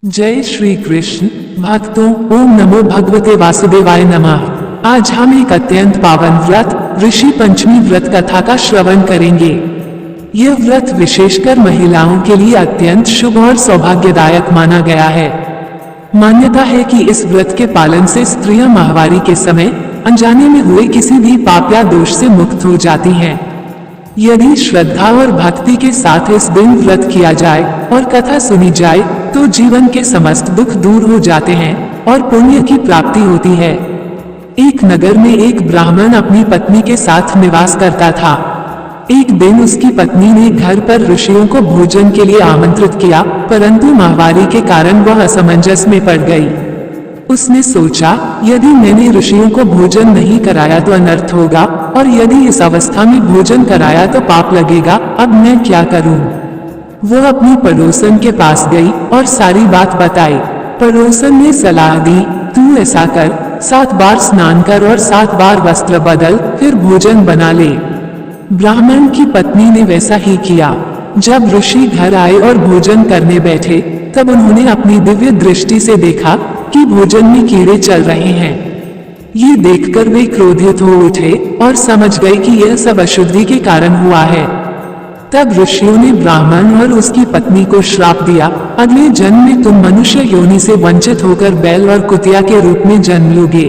जय श्री कृष्ण भक्तों, ओम नमो भगवते वासुदेवाय नमः। आज हम एक अत्यंत पावन व्रत ऋषि पंचमी व्रत कथा का श्रवण करेंगे। यह व्रत विशेषकर महिलाओं के लिए अत्यंत शुभ और सौभाग्यदायक माना गया है। मान्यता है कि इस व्रत के पालन से स्त्रियां माहवारी के समय अनजाने में हुए किसी भी पाप या दोष से मुक्त हो जाती हैं। यदि श्रद्धा और भक्ति के साथ इस दिन व्रत किया जाए और कथा सुनी जाए तो जीवन के समस्त दुख दूर हो जाते हैं और पुण्य की प्राप्ति होती है। एक नगर में एक ब्राह्मण अपनी पत्नी के साथ निवास करता था। एक दिन उसकी पत्नी ने घर पर ऋषियों को भोजन के लिए आमंत्रित किया, परंतु माहवारी के कारण वह असमंजस में पड़ गई। उसने सोचा, यदि मैंने ऋषियों को भोजन नहीं कराया तो अनर्थ होगा, और यदि इस अवस्था में भोजन कराया तो पाप लगेगा। अब मैं क्या करूं? वह अपनी पड़ोसन के पास गई और सारी बात बताई। पड़ोसन ने सलाह दी, तू ऐसा कर, 7 बार स्नान कर और 7 बार वस्त्र बदल, फिर भोजन बना ले। ब्राह्मण की पत्नी ने वैसा ही किया। जब ऋषि घर आए और भोजन करने बैठे, तब उन्होंने अपनी दिव्य दृष्टि से देखा कि भोजन में कीड़े चल रहे हैं। ये देखकर वे क्रोधित हो उठे और समझ गए कि यह सब अशुद्धि के कारण हुआ है। तब ऋषियों ने ब्राह्मण और उसकी पत्नी को श्राप दिया, अगले जन्म में तुम मनुष्य योनि से वंचित होकर बैल और कुतिया के रूप में जन्म लोगे।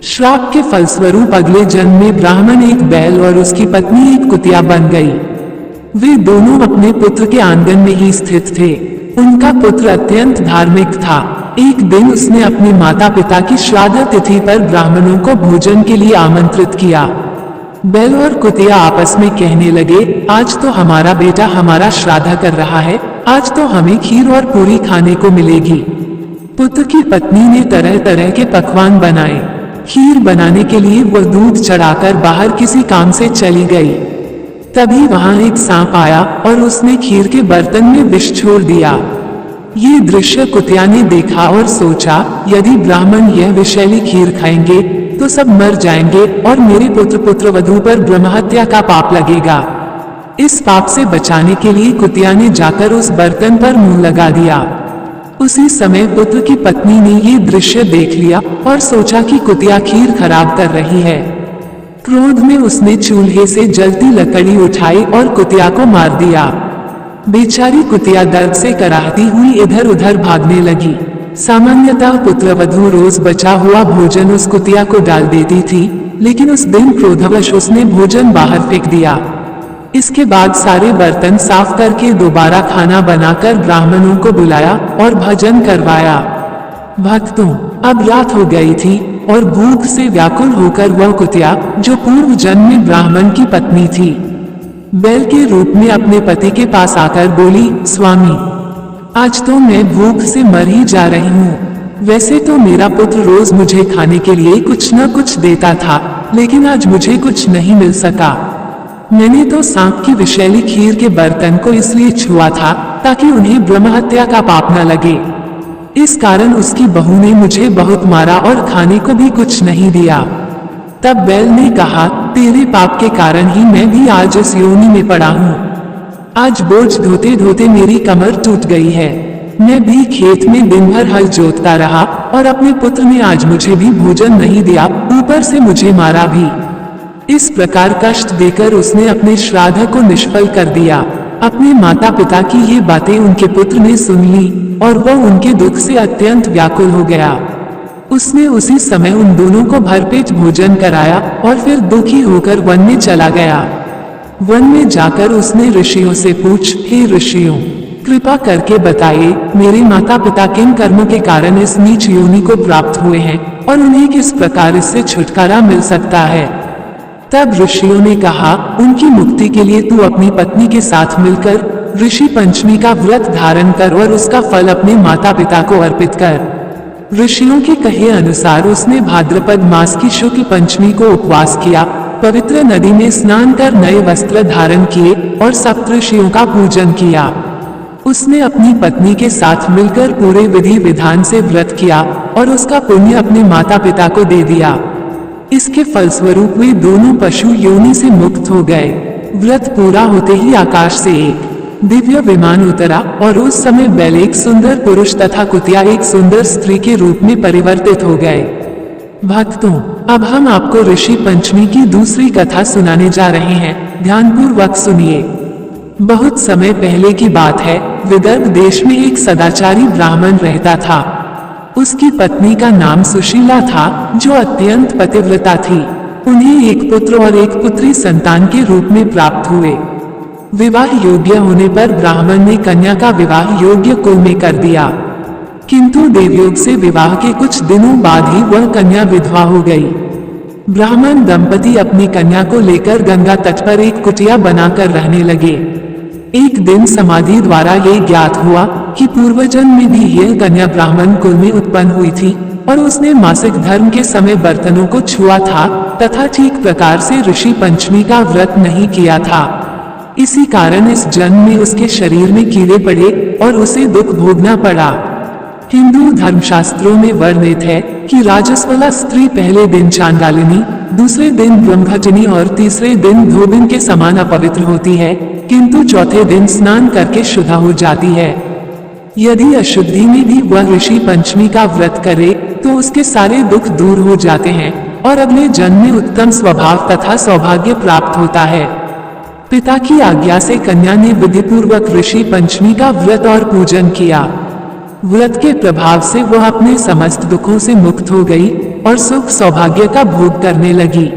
श्राप के फलस्वरूप अगले जन्म में ब्राह्मण एक बैल और उसकी पत्नी एक कुतिया बन गई। वे दोनों अपने पुत्र के आंगन में ही स्थित थे। उनका पुत्र अत्यंत धार्मिक था। एक दिन उसने अपने माता पिता की श्राद्ध तिथि पर ब्राह्मणों को भोजन के लिए आमंत्रित किया। बैल और कुतिया आपस में कहने लगे, आज तो हमारा बेटा हमारा श्राद्ध कर रहा है, आज तो हमें खीर और पूरी खाने को मिलेगी। पुत्र की पत्नी ने तरह तरह के पकवान बनाए। खीर बनाने के लिए वह दूध चढ़ाकर बाहर किसी काम से चली गई। तभी वहां एक सांप आया और उसने खीर के बर्तन में विष छोड़ दिया। ये दृश्य कुतिया ने देखा और सोचा, यदि ब्राह्मण यह विषैली खीर खाएंगे तो सब मर जाएंगे और मेरे पुत्र पुत्रवधू पर ब्रह्महत्या का पाप लगेगा। इस पाप से बचाने के लिए कुतिया ने जाकर उस बर्तन पर मुंह लगा दिया। उसी समय पुत्र की पत्नी ने ये दृश्य देख लिया और सोचा कि कुतिया खीर खराब कर रही है। क्रोध में उसने चूल्हे से जलती लकड़ी उठाई और कुतिया को मार दिया। बेचारी कुतिया दर्द से कराहती हुई इधर उधर भागने लगी। सामान्यतः पुत्रवधू रोज बचा हुआ भोजन उस कुतिया को डाल देती थी, लेकिन उस दिन क्रोधवश उसने भोजन बाहर फेंक दिया। इसके बाद सारे बर्तन साफ करके दोबारा खाना बनाकर ब्राह्मणों को बुलाया और भजन करवाया। भक्तों, अब रात हो गई थी और भूख से व्याकुल होकर वह कुतिया, जो पूर्व जन्म में ब्राह्मण की पत्नी थी, बैल के रूप में अपने पति के पास आकर बोली, स्वामी, आज तो मैं भूख से मर ही जा रही हूँ। वैसे तो मेरा पुत्र रोज मुझे खाने के लिए कुछ न कुछ देता था, लेकिन आज मुझे कुछ नहीं मिल सका। मैंने तो सांप की विषैली खीर के बर्तन को इसलिए छुआ था ताकि उन्हें ब्रह्महत्या का पाप न लगे। इस कारण उसकी बहू ने मुझे बहुत मारा और खाने को भी कुछ नहीं दिया। तब बैल ने कहा, तेरे पाप के कारण ही मैं भी आज इस योनि में पड़ा हूँ। आज बोझ धोते धोते मेरी कमर टूट गई है। मैं भी खेत में दिन भर हल जोतता रहा और अपने पुत्र ने आज मुझे भी भोजन नहीं दिया, ऊपर से मुझे मारा भी। इस प्रकार कष्ट देकर उसने अपने श्राद्ध को निष्फल कर दिया। अपने माता पिता की ये बातें उनके पुत्र ने सुन ली और वह उनके दुख से अत्यंत व्याकुल हो गया। उसने उसी समय उन दोनों को भरपेट भोजन कराया और फिर दुखी होकर वन में चला गया। वन में जाकर उसने ऋषियों से पूछ, हे ऋषियों, कृपा करके बताइए, मेरे माता पिता किन कर्मों के कारण इस नीच योनि को प्राप्त हुए हैं और उन्हें किस प्रकार इससे छुटकारा मिल सकता है। तब ऋषियों ने कहा, उनकी मुक्ति के लिए तू अपनी पत्नी के साथ मिलकर ऋषि पंचमी का व्रत धारण कर और उसका फल अपने माता पिता को अर्पित कर। ऋषियों के कहे अनुसार उसने भाद्रपद मास की शुक्ल पंचमी को उपवास किया, पवित्र नदी में स्नान कर नए वस्त्र धारण किए और सप्तऋषियों का पूजन किया। उसने अपनी पत्नी के साथ मिलकर पूरे विधि विधान से व्रत किया और उसका पुण्य अपने माता पिता को दे दिया। इसके फलस्वरूप वे दोनों पशु योनि से मुक्त हो गए। व्रत पूरा होते ही आकाश से एक दिव्य विमान उतरा और उस समय बैल एक सुंदर पुरुष तथा कुतिया एक सुंदर स्त्री के रूप में परिवर्तित हो गए। भक्तों, अब हम आपको ऋषि पंचमी की दूसरी कथा सुनाने जा रहे हैं, ध्यानपूर्वक सुनिए। बहुत समय पहले की बात है, विदर्भ देश में एक सदाचारी ब्राह्मण रहता था। उसकी पत्नी का नाम सुशीला था, जो अत्यंत पतिव्रता थी। उन्हें एक पुत्र और एक पुत्री संतान के रूप में प्राप्त हुए। विवाह योग्य होने पर ब्राह्मण ने कन्या का विवाह योग्य कुल में कर दिया, किंतु देवयोग से विवाह के कुछ दिनों बाद ही वह कन्या विधवा हो गई। ब्राह्मण दंपति अपनी कन्या को लेकर गंगा तट पर एक कुटिया बनाकर रहने लगे। एक दिन समाधि द्वारा ये ज्ञात हुआ कि पूर्वजन्म में भी यह कन्या ब्राह्मण कुल में उत्पन्न हुई थी और उसने मासिक धर्म के समय बर्तनों को छुआ था तथा ठीक प्रकार से ऋषि पंचमी का व्रत नहीं किया था। इसी कारण इस जन्म में उसके शरीर में कीड़े पड़े और उसे दुख भोगना पड़ा। हिंदू धर्मशास्त्रों में वर्णित है कि राजस्वला स्त्री पहले दिन चांडालिनी, दूसरे दिन ब्रह्मघटिनी और तीसरे दिन धोबिन के समान अपवित्र होती है, किंतु चौथे दिन स्नान करके शुद्ध हो जाती है। यदि अशुद्धि में भी वह ऋषि पंचमी का व्रत करे तो उसके सारे दुख दूर हो जाते हैं और अगले जन्म में उत्तम स्वभाव तथा सौभाग्य प्राप्त होता है। पिता की आज्ञा से कन्या ने विधिपूर्वक ऋषि पंचमी का व्रत और पूजन किया। व्रत के प्रभाव से वह अपने समस्त दुखों से मुक्त हो गई और सुख सौभाग्य का भोग करने लगी।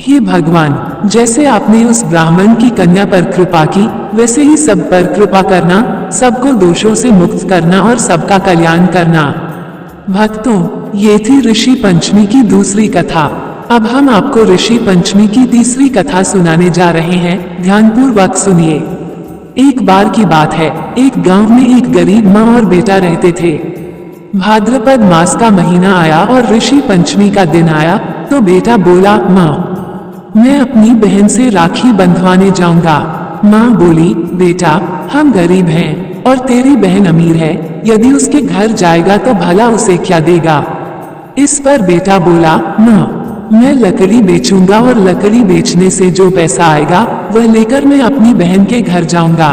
हे भगवान, जैसे आपने उस ब्राह्मण की कन्या पर कृपा की, वैसे ही सब पर कृपा करना, सबको दोषों से मुक्त करना और सबका कल्याण करना। भक्तों, ये थी ऋषि पंचमी की दूसरी कथा। अब हम आपको ऋषि पंचमी की तीसरी कथा सुनाने जा रहे हैं, ध्यानपूर्वक सुनिए। एक बार की बात है, एक गांव में एक गरीब माँ और बेटा रहते थे। भाद्रपद मास का महीना आया और ऋषि पंचमी का दिन आया तो बेटा बोला, माँ मैं अपनी बहन से राखी बंधवाने जाऊंगा। माँ बोली, बेटा हम गरीब हैं और तेरी बहन अमीर है, यदि उसके घर जाएगा तो भला उसे क्या देगा। इस पर बेटा बोला, माँ मैं लकड़ी बेचूंगा और लकड़ी बेचने से जो पैसा आएगा वह लेकर मैं अपनी बहन के घर जाऊंगा।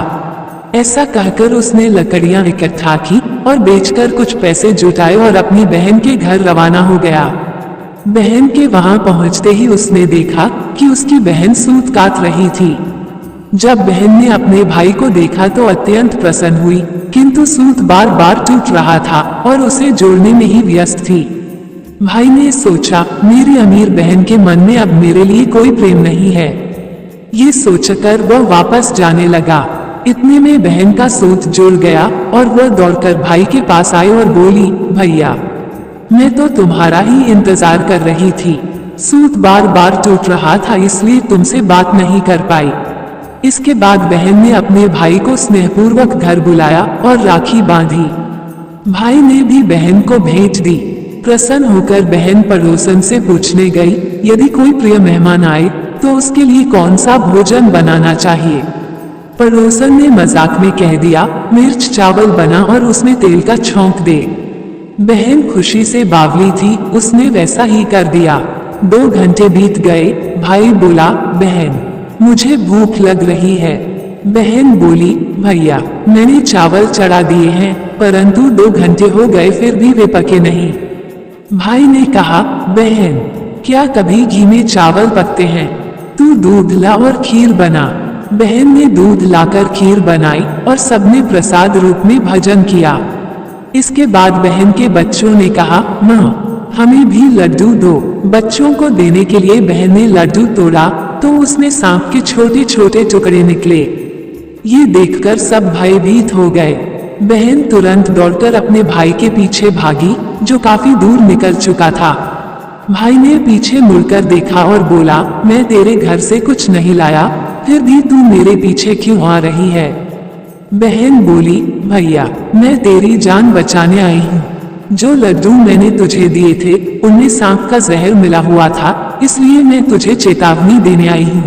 ऐसा कहकर उसने लकड़ियां इकट्ठा की और बेचकर कुछ पैसे जुटाए और अपनी बहन के घर रवाना हो गया। बहन के वहां पहुंचते ही उसने देखा कि उसकी बहन सूत काट रही थी। जब बहन ने अपने भाई को देखा तो अत्यंत प्रसन्न हुई, किंतु सूत बार बार टूट रहा था और उसे जोड़ने में ही व्यस्त थी। भाई ने सोचा, मेरी अमीर बहन के मन में अब मेरे लिए कोई प्रेम नहीं है। ये सोचकर वह वापस जाने लगा। इतने में बहन का सूत जुड़ गया और वह दौड़कर भाई के पास आई और बोली, भैया मैं तो तुम्हारा ही इंतजार कर रही थी। सूत बार बार टूट रहा था इसलिए तुमसे बात नहीं कर पाई। इसके बाद बहन ने अपने भाई को स्नेहपूर्वक घर बुलाया और राखी बांधी। भाई ने भी बहन को भेज दी। प्रसन्न होकर बहन पड़ोसन से पूछने गई, यदि कोई प्रिय मेहमान आए तो उसके लिए कौन सा भोजन बनाना चाहिए। पड़ोसन ने मजाक में कह दिया, मिर्च चावल बना और उसमें तेल का छौंक दे। बहन खुशी से बावली थी, उसने वैसा ही कर दिया। 2 घंटे बीत गए। भाई बोला, बहन मुझे भूख लग रही है। बहन बोली, भैया मैंने चावल चढ़ा दिए हैं, परंतु 2 घंटे हो गए फिर भी वे पके नहीं। भाई ने कहा, बहन क्या कभी घी में चावल पकते हैं? तू दूध ला और खीर बना। बहन ने दूध लाकर खीर बनाई और सबने प्रसाद रूप में भोजन किया। इसके बाद बहन के बच्चों ने कहा, माँ हमें भी लड्डू दो। बच्चों को देने के लिए बहन ने लड्डू तोड़ा तो उसमें सांप के छोटे छोटे टुकड़े निकले। ये देखकर सब भयभीत हो गए। बहन तुरंत दौड़कर अपने भाई के पीछे भागी, जो काफी दूर निकल चुका था। भाई ने पीछे मुड़कर देखा और बोला, मैं तेरे घर से कुछ नहीं लाया, फिर भी तू मेरे पीछे क्यों आ रही है? बहन बोली, भैया मैं तेरी जान बचाने आई हूँ। जो लड्डू मैंने तुझे दिए थे उनमें सांप का जहर मिला हुआ था, इसलिए मैं तुझे चेतावनी देने आई हूँ।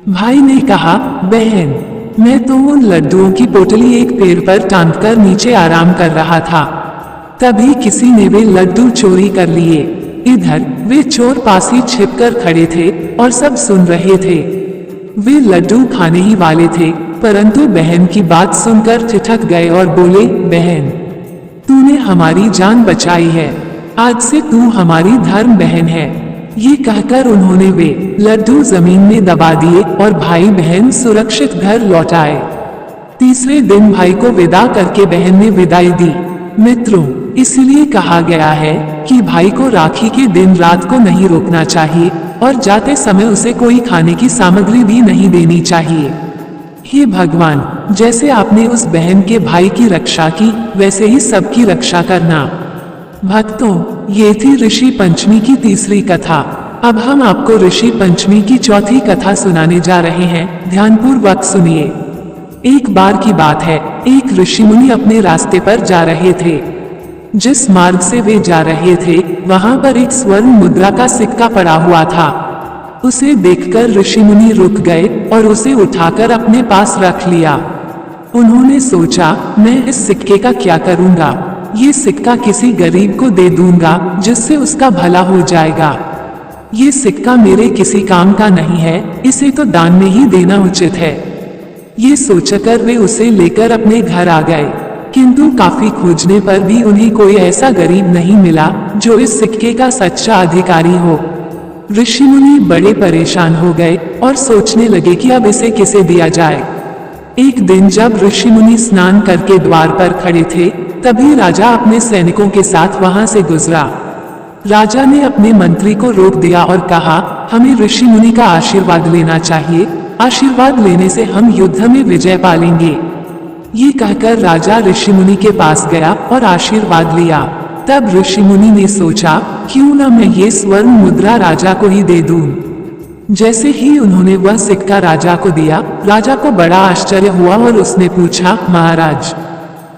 भाई ने कहा, बहन मैं तो उन लड्डुओं की पोटली एक पेड़ पर टांगकर नीचे आराम कर रहा था, तभी किसी ने वे लड्डू चोरी कर लिए। इधर वे चोर पास ही छिपकर खड़े थे और सब सुन रहे थे। वे लड्डू खाने ही वाले थे, परंतु बहन की बात सुनकर ठिठक गए और बोले, बहन, तूने हमारी जान बचाई है, आज से तू हमारी धर्म बहन है। ये कहकर उन्होंने वे लड्डू जमीन में दबा दिए और भाई बहन सुरक्षित घर लौट आए। तीसरे दिन भाई को विदा करके बहन ने विदाई दी। मित्रों, इसलिए कहा गया है कि भाई को राखी के दिन रात को नहीं रोकना चाहिए और जाते समय उसे कोई खाने की सामग्री भी नहीं देनी चाहिए। हे भगवान, जैसे आपने उस बहन के भाई की रक्षा की, वैसे ही सबकी रक्षा करना। भक्तों, ये थी ऋषि पंचमी की तीसरी कथा। अब हम आपको ऋषि पंचमी की चौथी कथा सुनाने जा रहे हैं। ध्यानपूर्वक सुनिए। एक बार की बात है, एक ऋषि मुनि अपने रास्ते पर जा रहे थे। जिस मार्ग से वे जा रहे थे, वहां पर एक स्वर्ण मुद्रा का सिक्का पड़ा हुआ था। उसे देखकर ऋषि मुनि रुक गए और उसे उठाकर अपने पास रख लिया। उन्होंने सोचा, मैं इस सिक्के का क्या करूंगा? ये सिक्का किसी गरीब को दे दूंगा, जिससे उसका भला हो जाएगा। ये सिक्का मेरे किसी काम का नहीं है, इसे तो दान में ही देना उचित है। ये सोचकर वे उसे लेकर अपने घर आ गए, किंतु काफी खोजने पर भी उन्हें कोई ऐसा गरीब नहीं मिला जो इस सिक्के का सच्चा अधिकारी हो। ऋषि मुनि बड़े परेशान हो गए और सोचने लगे कि अब इसे किसे दिया जाए। एक दिन जब ऋषि मुनि स्नान करके द्वार पर खड़े थे, तभी राजा अपने सैनिकों के साथ वहां से गुजरा। राजा ने अपने मंत्री को रोक दिया और कहा, हमें ऋषि मुनि का आशीर्वाद लेना चाहिए। आशीर्वाद लेने से हम युद्ध में विजय पालेंगे। ये कहकर राजा ऋषि मुनि के पास गया और आशीर्वाद लिया। तब ऋषि मुनि ने सोचा, क्यों न मैं ये स्वर्ण मुद्रा राजा को ही दे दूं। जैसे ही उन्होंने वह सिक्का राजा को दिया, राजा को बड़ा आश्चर्य हुआ और उसने पूछा, महाराज,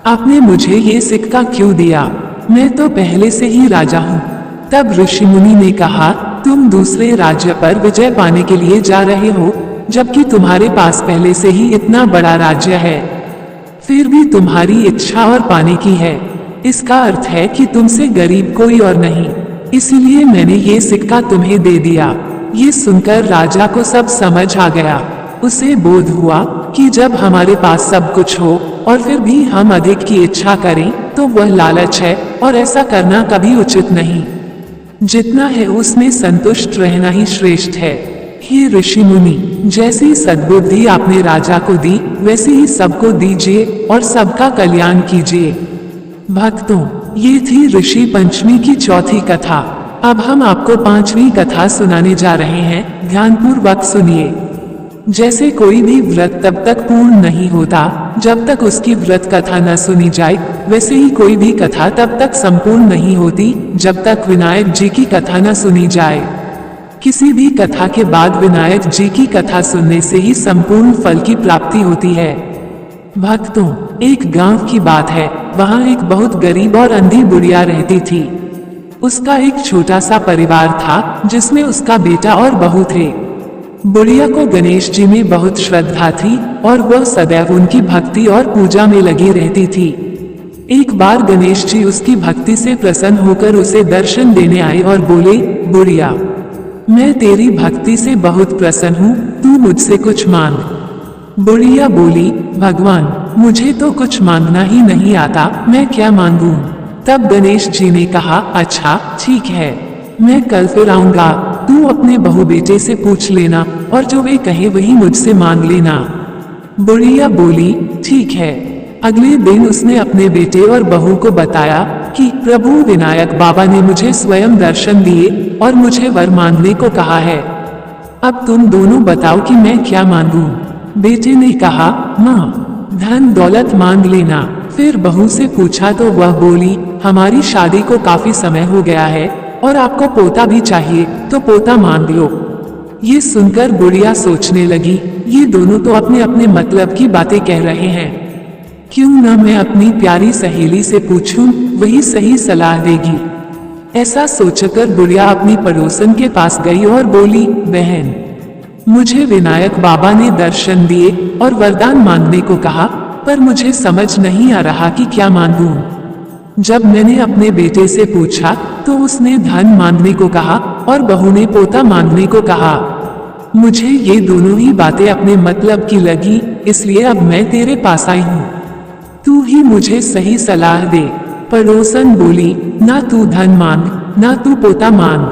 आपने मुझे ये सिक्का क्यों दिया? मैं तो पहले से ही राजा हूँ। तब ऋषि मुनि ने कहा, तुम दूसरे राज्य पर विजय पाने के लिए जा रहे हो, जबकि तुम्हारे पास पहले से ही इतना बड़ा राज्य है। फिर भी तुम्हारी इच्छा और पाने की है। इसका अर्थ है कि तुमसे गरीब कोई और नहीं, इसीलिए मैंने ये सिक्का तुम्हें दे दिया। ये सुनकर राजा को सब समझ आ गया। उसे बोध हुआ कि जब हमारे पास सब कुछ हो और फिर भी हम अधिक की इच्छा करें, तो वह लालच है और ऐसा करना कभी उचित नहीं। जितना है उसमें संतुष्ट रहना ही श्रेष्ठ है। हे ऋषि मुनि, जैसी सद्बुद्धि आपने राजा को दी, वैसे ही सबको दीजिए और सबका कल्याण कीजिए। भक्तों, ये थी ऋषि पंचमी की चौथी कथा। अब हम आपको पांचवी कथा सुनाने जा रहे हैं। ध्यानपूर्वक सुनिए। जैसे कोई भी व्रत तब तक पूर्ण नहीं होता जब तक उसकी व्रत कथा न सुनी जाए, वैसे ही कोई भी कथा तब तक संपूर्ण नहीं होती जब तक विनायक जी की कथा न सुनी जाए। किसी भी कथा के बाद विनायक जी की कथा सुनने से ही संपूर्ण फल की प्राप्ति होती है। भक्तों, एक गांव की बात है। वहां एक बहुत गरीब और अंधी बुढ़िया रहती थी। उसका एक छोटा सा परिवार था, जिसमें उसका बेटा और बहू थे। बुढ़िया को गणेश जी में बहुत श्रद्धा थी और वह सदैव उनकी भक्ति और पूजा में लगी रहती थी। एक बार गणेश जी उसकी भक्ति से प्रसन्न होकर उसे दर्शन देने आए और बोले, बुढ़िया, मैं तेरी भक्ति से बहुत प्रसन्न हूँ, तू मुझसे कुछ मांग। बुढ़िया बोली, भगवान, मुझे तो कुछ मांगना ही नहीं आता, मैं क्या मांगूं? तब गणेश जी ने कहा, अच्छा ठीक है, मैं कल फिर आऊंगा। तू अपने बहू बेटे से पूछ लेना और जो वे कहे वही मुझसे मांग लेना। बुढ़िया बोली, ठीक है। अगले दिन उसने अपने बेटे और बहू को बताया कि प्रभु विनायक बाबा ने मुझे स्वयं दर्शन दिए और मुझे वर मांगने को कहा है। अब तुम दोनों बताओ कि मैं क्या मांगूं? बेटे ने कहा, माँ, धन दौलत मांग लेना। फिर बहू से पूछा तो वह बोली, हमारी शादी को काफी समय हो गया है और आपको पोता भी चाहिए, तो पोता मांग लो। ये सुनकर बुढ़िया सोचने लगी, ये दोनों तो अपने अपने मतलब की बातें कह रहे हैं। क्यों न मैं अपनी प्यारी सहेली से पूछूं, वही सही सलाह देगी। ऐसा सोचकर बुढ़िया अपनी पड़ोसन के पास गई और बोली, बहन, मुझे विनायक बाबा ने दर्शन दिए और वरदान मांगने को कहा, पर मुझे समझ नहीं आ रहा कि क्या मांगूं। जब मैंने अपने बेटे से पूछा तो उसने धन मांगने को कहा और बहू ने पोता मांगने को कहा। मुझे ये दोनों ही बातें अपने मतलब की लगी, इसलिए अब मैं तेरे पास आई हूँ। तू ही मुझे सही सलाह दे। पड़ोसन बोली, ना तू धन मांग, ना तू पोता मांग,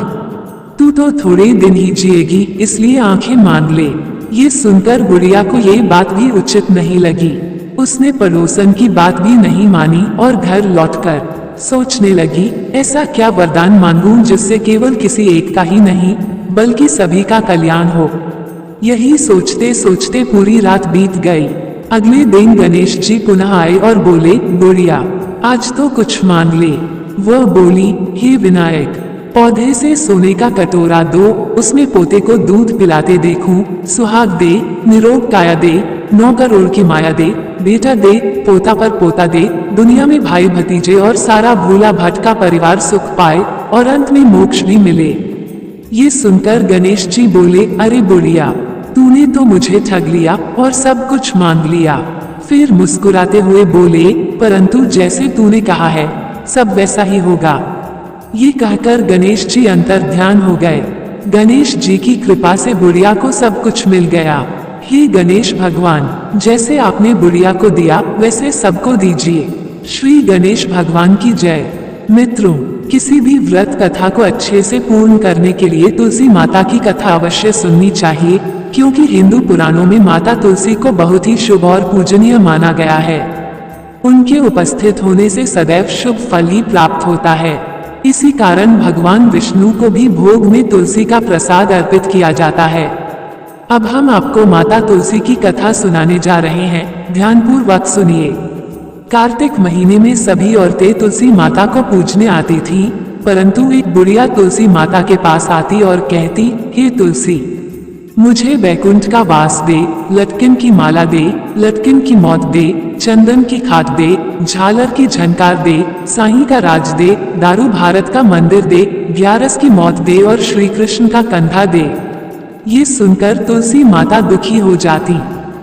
तू तो थोड़े दिन ही जिएगी, इसलिए आंखें मांग ले। ये सुनकर बुढ़िया को ये बात भी उचित नहीं लगी। उसने पड़ोसन की बात भी नहीं मानी और घर लौटकर सोचने लगी, ऐसा क्या वरदान मांगूं जिससे केवल किसी एक का ही नहीं बल्कि सभी का कल्याण हो। यही सोचते सोचते पूरी रात बीत गई। अगले दिन गणेश जी पुनः आए और बोले, बुढ़िया आज तो कुछ मांग ले। वह बोली, हे विनायक, पौधे से सोने का कटोरा दो, उसमें पोते को दूध पिलाते देखूं, सुहाग दे, निरोग काया दे, 9 करोड़ की माया दे, बेटा दे, पोता पर पोता दे, दुनिया में भाई भतीजे और सारा भूला भटका परिवार सुख पाए और अंत में मोक्ष भी मिले। ये सुनकर गणेश जी बोले, अरे बुढ़िया, तूने तो मुझे ठग लिया और सब कुछ मांग लिया। फिर मुस्कुराते हुए बोले, परंतु जैसे तूने कहा है सब वैसा ही होगा। ये कहकर गणेश जी अंतर ध्यान हो गए। गणेश जी की कृपा से बुढ़िया को सब कुछ मिल गया। हे गणेश भगवान, जैसे आपने बुढ़िया को दिया वैसे सबको दीजिए। श्री गणेश भगवान की जय। मित्रों, किसी भी व्रत कथा को अच्छे से पूर्ण करने के लिए तुलसी माता की कथा अवश्य सुननी चाहिए, क्योंकि हिंदू पुराणों में माता तुलसी को बहुत ही शुभ और पूजनीय माना गया है। उनके उपस्थित होने से सदैव शुभ फल ही प्राप्त होता है। इसी कारण भगवान विष्णु को भी भोग में तुलसी का प्रसाद अर्पित किया जाता है। अब हम आपको माता तुलसी की कथा सुनाने जा रहे हैं, ध्यानपूर्वक सुनिए। कार्तिक महीने में सभी औरतें तुलसी माता को पूजने आती थीं, परंतु एक बुढ़िया तुलसी माता के पास आती और कहती, हे तुलसी, मुझे बैकुंठ का वास दे, लटकन की माला दे, लटकन की मौत दे, चंदन की खाट दे, झालर की झनकार दे, साईं का राज दे, दारू भारत का मंदिर दे, ग्यारस की मौत दे और श्री कृष्ण का कंधा दे। ये सुनकर तुलसी माता दुखी हो जाती।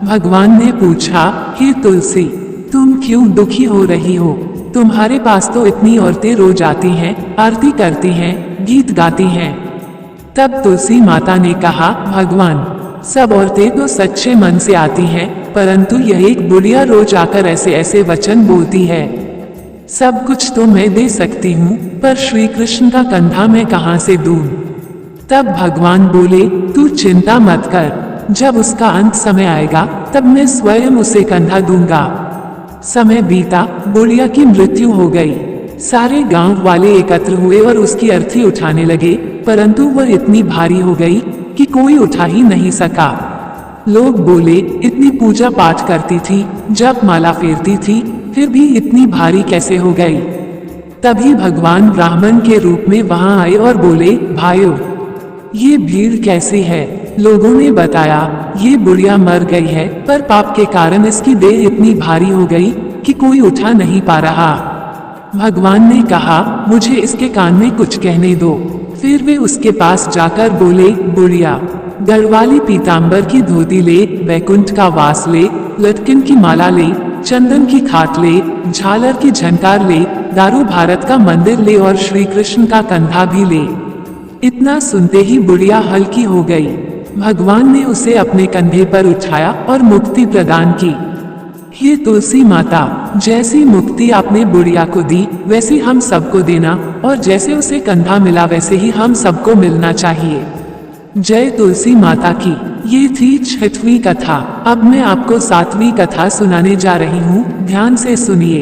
भगवान ने पूछा, हे तुलसी, तुम क्यों दुखी हो रही हो? तुम्हारे पास तो इतनी औरतें रोज आती हैं, आरती करती हैं, गीत गाती हैं। तब तुलसी माता ने कहा, भगवान, सब औरतें तो सच्चे मन से आती हैं, परंतु यह एक बुढ़िया रोज आकर ऐसे ऐसे वचन बोलती है। सब कुछ तो मैं दे सकती हूँ, पर श्री कृष्ण का कंधा मैं कहाँ से दूं? तब भगवान बोले, तू चिंता मत कर, जब उसका अंत समय आएगा तब मैं स्वयं उसे कंधा दूंगा। समय बीता, बुढ़िया की मृत्यु हो गई। सारे गांव वाले एकत्र हुए और उसकी अर्थी उठाने लगे, परंतु वह इतनी भारी हो गई कि कोई उठा ही नहीं सका। लोग बोले, इतनी पूजा पाठ करती थी, जप माला फेरती थी, फिर भी इतनी भारी कैसे हो गई? तभी भगवान ब्राह्मण के रूप में वहां आए और बोले, भाइयों, ये भीड़ कैसी है? लोगों ने बताया, ये बुढ़िया मर गई है, पर पाप के कारण इसकी देह इतनी भारी हो गई कि कोई उठा नहीं पा रहा। भगवान ने कहा, मुझे इसके कान में कुछ कहने दो। फिर वे उसके पास जाकर बोले, बुढ़िया, गढ़वाली पीतांबर की धोती ले, बैकुंठ का वास ले, लटकन की माला ले, चंदन की खाट ले, झालर की झनकार ले, दारू भारत का मंदिर ले और श्री कृष्ण का कंधा भी ले। इतना सुनते ही बुढ़िया हल्की हो गई। भगवान ने उसे अपने कंधे पर उठाया और मुक्ति प्रदान की। हे तुलसी माता, जैसी मुक्ति आपने बुढ़िया को दी वैसे हम सबको देना, और जैसे उसे कंधा मिला वैसे ही हम सबको मिलना चाहिए। जय तुलसी माता की। ये थी 6वीं कथा। अब मैं आपको 7वीं कथा सुनाने जा रही हूँ, ध्यान से सुनिए।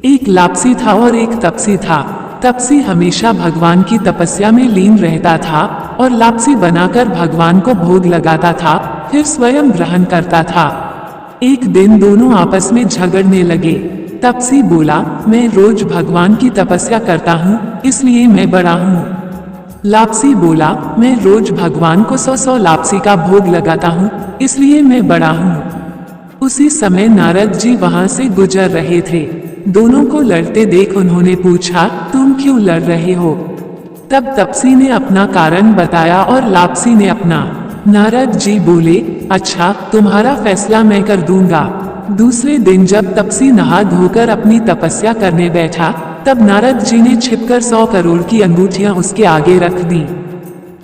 एक लापसी था और एक तपसी था। तपसी हमेशा भगवान की तपस्या में लीन रहता था और लापसी बनाकर भगवान को भोग लगाता था, फिर स्वयं ग्रहण करता था। एक दिन दोनों आपस में झगड़ने लगे। तपसी बोला, मैं रोज भगवान की तपस्या करता हूँ, इसलिए मैं बड़ा हूँ। लापसी बोला, मैं रोज भगवान को 100 लापसी का भोग लगाता हूँ, इसलिए मैं बड़ा हूँ। उसी समय नारद जी वहां से गुजर रहे थे। दोनों को लड़ते देख उन्होंने पूछा, तुम क्यों लड़ रहे हो? तब तपसी ने अपना कारण बताया और लापसी ने अपना। नारद जी बोले, अच्छा, तुम्हारा फैसला मैं कर दूंगा। दूसरे दिन जब तपसी नहा धोकर अपनी तपस्या करने बैठा, तब नारद जी ने छिपकर 100 करोड़ की अंगूठियां उसके आगे रख दी।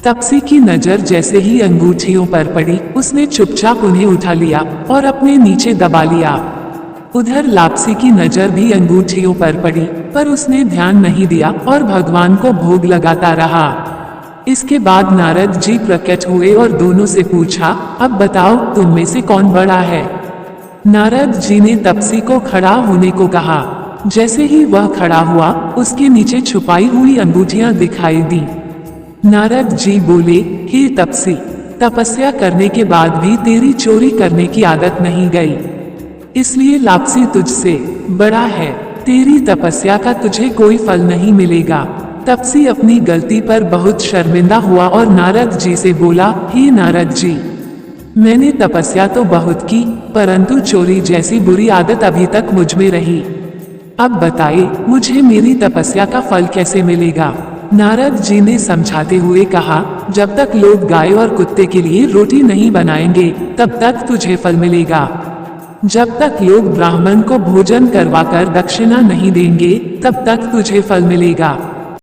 तपसी की नजर जैसे ही अंगूठियों पर पड़ी, उसने चुपचाप उन्हें उठा लिया और अपने नीचे दबा लिया। उधर लापसी की नजर भी अंगूठियों पर पड़ी, पर उसने ध्यान नहीं दिया और भगवान को भोग लगाता रहा। इसके बाद नारद जी प्रकट हुए और दोनों से पूछा, अब बताओ तुम में से कौन बड़ा है। नारद जी ने तपसी को खड़ा होने को कहा। जैसे ही वह खड़ा हुआ, उसके नीचे छुपाई हुई अंगूठियां दिखाई दी। नारद जी बोले, हे तपसी, तपस्या करने के बाद भी तेरी चोरी करने की आदत नहीं गई, इसलिए लापसी तुझसे बड़ा है। तेरी तपस्या का तुझे कोई फल नहीं मिलेगा। तपसी अपनी गलती पर बहुत शर्मिंदा हुआ और नारद जी से बोला, हे नारद जी, मैंने तपस्या तो बहुत की, परंतु चोरी जैसी बुरी आदत अभी तक मुझ में रही। अब बताइए, मुझे मेरी तपस्या का फल कैसे मिलेगा। नारद जी ने समझाते हुए कहा, जब तक लोग गाय और कुत्ते के लिए रोटी नहीं बनाएंगे, तब तक तुझे फल मिलेगा। जब तक लोग ब्राह्मण को भोजन करवाकर दक्षिणा नहीं देंगे, तब तक तुझे फल मिलेगा।